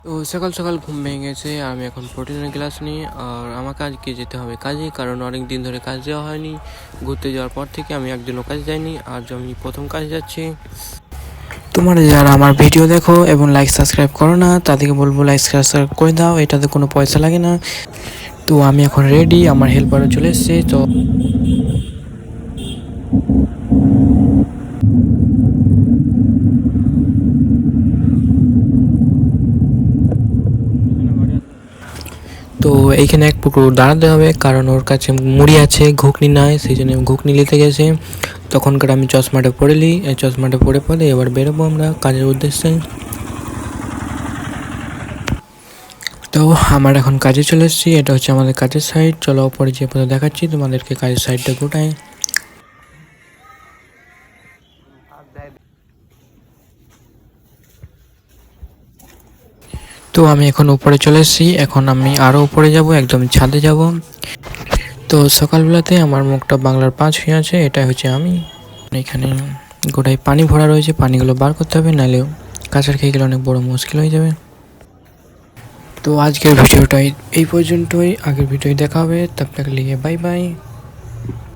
তো সকাল সকাল ঘুম ভেঙে গেছে, আমি এখন প্রোটিনের ক্লাস নিই। আর আমাকে আজকে যেতে হবে কাজে, কারণ অনেক দিন ধরে কাজ দেওয়া হয়নি। ঘুরতে যাওয়ার পর থেকে আমি একদিনও কাজে যাইনি, আর আমি প্রথম কাজে যাচ্ছি। তোমরা যারা আমার ভিডিও দেখো এবং লাইক সাবস্ক্রাইব করো না, তাদেরকে বলবো লাইক সাবস্ক্রাইব করে দাও, এটাতে কোনো পয়সা লাগে না। তো আমি এখন রেডি, আমার হেল্পারও চলে এসছে। তো তো এইখানে এক পুকুর দাঁড়াতে হবে, কারণ ওর কাছে মুড়ি আছে, ঘুগনি নাই, সেই জন্য ঘুগনি নিতে গেছে। তখনকার আমি চশমাটা পরে নিই, এই চশমাটা পরে পরে এবার বেরোবো আমরা কাজের উদ্দেশ্যে। তো আমার এখন কাজে চলে এসেছি, এটা হচ্ছে আমাদের কাজের সাইড। চলো পরে যে পথে দেখাচ্ছি তোমাদেরকে কাজের সাইডটা গোটায়। তো আমি এখন উপরে চলে এসেছি, এখন আমি আরও উপরে যাব, একদম ছাদে যাব। তো সকালবেলাতে আমার মুখটা বাংলার 5 হয়ে আছে, এটা হচ্ছে আমি। এখানে গোটায় পানি ভরা রয়েছে, পানিগুলো বার করতে হবে, নাহলে কাঁচার খেয়ে গেলে অনেক বড় মুশকিল হয়ে যাবে। তো আজকের ভিডিওটাই এই পর্যন্তই, আগের ভিডিওয় দেখা হবে, তব তক লিয়ে বাই বাই।